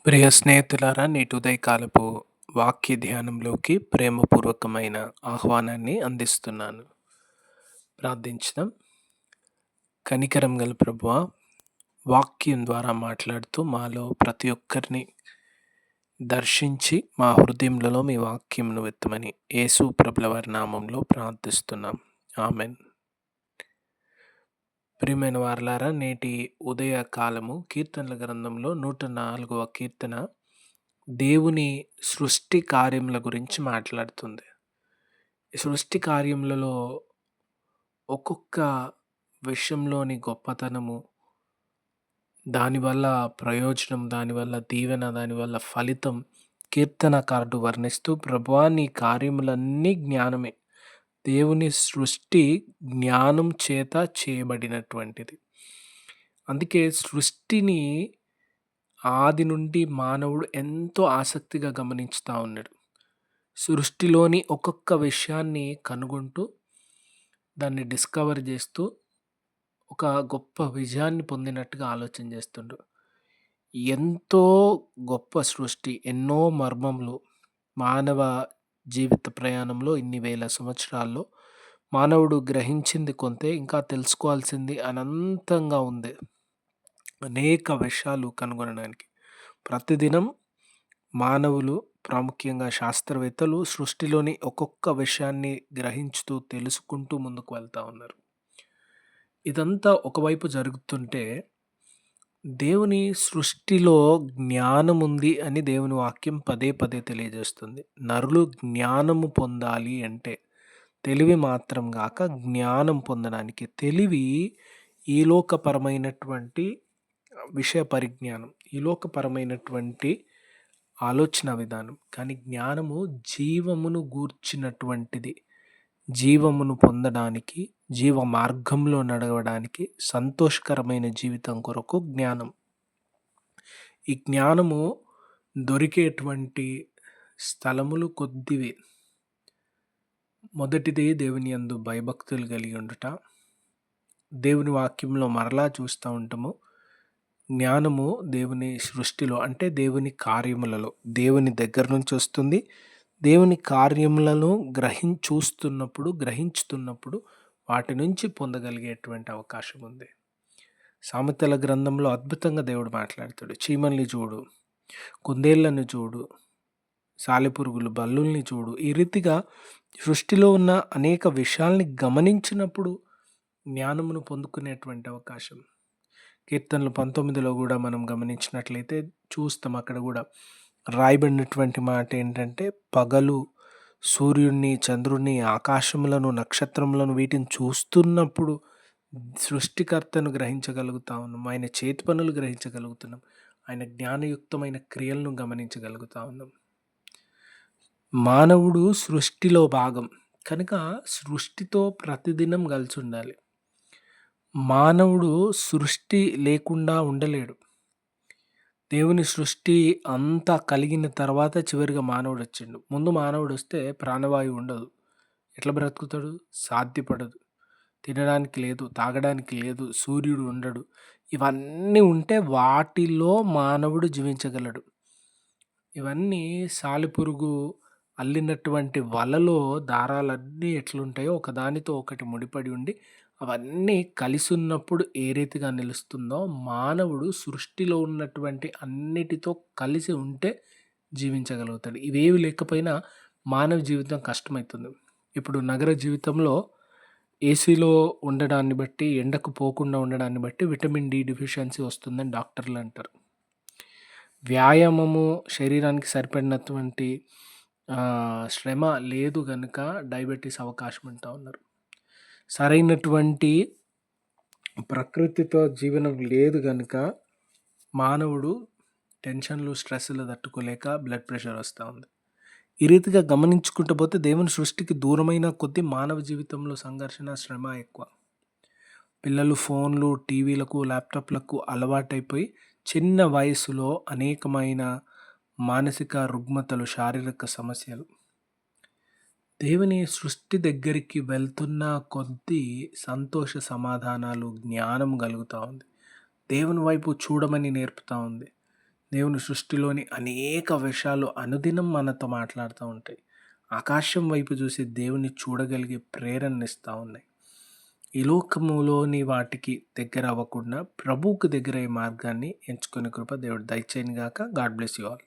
ప్రియ స్నేహితులారా, నేటి ఉదయకాలపు వాక్య ధ్యానంలోకి ప్రేమపూర్వకమైన ఆహ్వానాన్ని అందిస్తున్నాను. ప్రార్థించుదాం. కనికరం గల ప్రభువా, వాక్యం ద్వారా మాట్లాడుతూ మాలో ప్రతి ఒక్కరిని దర్శించి మా హృదయములలో మీ వాక్యమును వెత్తమని యేసు ప్రభుల వారి నామంలో ప్రార్థిస్తున్నాం. ఆమెన్. ప్రియమైన వారలారా, నేటి ఉదయ కాలము కీర్తనల గ్రంథంలో 104వ కీర్తన దేవుని సృష్టి కార్యముల గురించి మాట్లాడుతుంది. ఈ సృష్టి కార్యములలో ఒక్కొక్క విషయంలోని గొప్పతనము, దానివల్ల ప్రయోజనం, దానివల్ల దీవెన, దానివల్ల ఫలితం కీర్తనకారుడు వర్ణిస్తూ, ప్రభువా నీ కార్యములన్నీ జ్ఞానమే, దేవుని సృష్టి జ్ఞానం చేత చేయబడినటువంటిది. అందుకే సృష్టిని ఆది నుండి మానవుడు ఎంతో ఆసక్తిగా గమనించుతూ ఉన్నాడు. సృష్టిలోని ఒక్కొక్క విషయాన్ని కనుగొంటూ దాన్ని డిస్కవర్ చేస్తూ ఒక గొప్ప విజయాన్ని పొందినట్టుగా ఆలోచన చేస్తుండు. ఎంతో గొప్ప సృష్టి, ఎన్నో మర్మములు, మానవ జీవిత ప్రయాణంలో ఇన్ని వేల సంవత్సరాల్లో మానవుడు గ్రహించింది కొంతే, ఇంకా తెలుసుకోవాల్సింది అనంతంగా ఉంది. అనేక విషయాలు కనుగొనడానికి ప్రతిదినం మానవులు, ప్రాముఖ్యంగా శాస్త్రవేత్తలు సృష్టిలోని ఒక్కొక్క విషయాన్ని గ్రహించుతూ తెలుసుకుంటూ ముందుకు వెళ్తూ ఉన్నారు. ఇదంతా ఒకవైపు జరుగుతుంటే దేవుని సృష్టిలో జ్ఞానం ఉంది అని దేవుని వాక్యం పదే పదే తెలియజేస్తుంది. నరులు జ్ఞానము పొందాలి అంటే తెలివి మాత్రం గాక జ్ఞానం పొందడానికి, తెలివి ఈలోకపరమైనటువంటి విషయ పరిజ్ఞానం, ఈలోకపరమైనటువంటి ఆలోచన విధానం. కానీ జ్ఞానము జీవమును గూర్చినటువంటిది. జీవమును పొందడానికి, జీవ మార్గంలో నడవడానికి, సంతోషకరమైన జీవితం కొరకు జ్ఞానం. ఈ జ్ఞానము దొరికేటువంటి స్థలములు కొద్దివి. మొదటిది దేవుని యందు భయభక్తులు కలిగి ఉండుట. దేవుని వాక్యంలో మరలా చూస్తూ ఉంటాము, జ్ఞానము దేవుని సృష్టిలో అంటే దేవుని కార్యములలో, దేవుని దగ్గర నుంచి వస్తుంది. దేవుని కార్యములను గ్రహించుతున్నప్పుడు వాటి నుంచి పొందగలిగేటువంటి అవకాశం ఉంది. సామెతల గ్రంథంలో అద్భుతంగా దేవుడు మాట్లాడతాడు. చీమల్ని చూడు, కుందేళ్లను చూడు, సాలెపురుగులు, బల్లుల్ని చూడు. ఈ రీతిగా సృష్టిలో ఉన్న అనేక విషయాల్ని గమనించినప్పుడు జ్ఞానమును పొందుకునేటువంటి అవకాశం. కీర్తనలు 19లో కూడా మనం గమనించినట్లయితే చూస్తాం, అక్కడ కూడా రాయబడినటువంటి మాట ఏంటంటే, పగలు సూర్యుడిని, చంద్రుడిని, ఆకాశములను, నక్షత్రములను వీటిని చూస్తున్నప్పుడు సృష్టికర్తను గ్రహించగలుగుతా ఉన్నాం. ఆయన చేతి పనులు గ్రహించగలుగుతున్నాం. ఆయన జ్ఞానయుక్తమైన క్రియలను గమనించగలుగుతా ఉన్నాం. మానవుడు సృష్టిలో భాగం కనుక సృష్టితో ప్రతిదినం కలిసి ఉండాలి. మానవుడు సృష్టి లేకుండా ఉండలేడు. దేవుని సృష్టి అంతా కలిగిన తర్వాత చివరిగా మానవుడు వచ్చిండు. ముందు మానవుడు వస్తే ప్రాణవాయువు ఉండదు. ఎట్లా బ్రతుకుతాడు? సాధ్యపడదు. తినడానికి లేదు, తాగడానికి లేదు, సూర్యుడు ఉండడు. ఇవన్నీ ఉంటే వాటిలో మానవుడు జీవించగలడు. ఇవన్నీ సాలెపురుగు అల్లినటువంటి వలలో దారాలన్నీ ఎట్లుంటాయో ఒకదానితో ఒకటి ముడిపడి ఉండి అవన్నీ కలిసి ఉన్నప్పుడు ఏ రీతిగా నిలుస్తుందో మానవుడు సృష్టిలో ఉన్నటువంటి అన్నిటితో కలిసి ఉంటే జీవించగలుగుతాడు. ఇవేవి లేకపోయినా మానవ జీవితం కష్టమవుతుంది. ఇప్పుడు నగర జీవితంలో ఏసీలో ఉండడాన్ని బట్టి, ఎండకు పోకుండా ఉండడాన్ని బట్టి విటమిన్ డి డెఫిషియన్సీ వస్తుందని డాక్టర్లు అంటారు. వ్యాయామము శరీరానికి సరిపడినటువంటి శ్రమ లేదు కనుక డయాబెటీస్ అవకాశం అంటూ ఉన్నారు. సరైనటువంటి ప్రకృతితో జీవనం లేదు కనుక మానవుడు టెన్షన్లు, స్ట్రెస్లు తట్టుకోలేక బ్లడ్ ప్రెషర్ వస్తూ ఉంది. ఈ రీతిగా గమనించుకుంటూ పోతే దేవుని సృష్టికి దూరమైన కొద్దీ మానవ జీవితంలో సంఘర్షణ, శ్రమ ఎక్కువ. పిల్లలు ఫోన్లు, టీవీలకు, ల్యాప్టాప్లకు అలవాటైపోయి చిన్న వయసులో అనేకమైన మానసిక రుగ్మతలు, శారీరక సమస్యలు. దేవుని సృష్టి దగ్గరికి వెళ్తున్న కొద్దీ సంతోష సమాధానాలు, జ్ఞానం కలుగుతూ ఉంది. దేవుని వైపు చూడమని నేర్పుతూ ఉంది. దేవుని సృష్టిలోని అనేక విషయాలు అనుదినం మనతో మాట్లాడుతూ ఉంటాయి. ఆకాశం వైపు చూసి దేవుని చూడగలిగే ప్రేరణనిస్తా ఉన్నాయి. ఈ లోకములోని వాటికి దగ్గర అవ్వకుండా ప్రభువుకు దగ్గరయ్యే మార్గాన్ని ఎంచుకునే కృప దేవుడు దయచేయను గాక. God bless you all.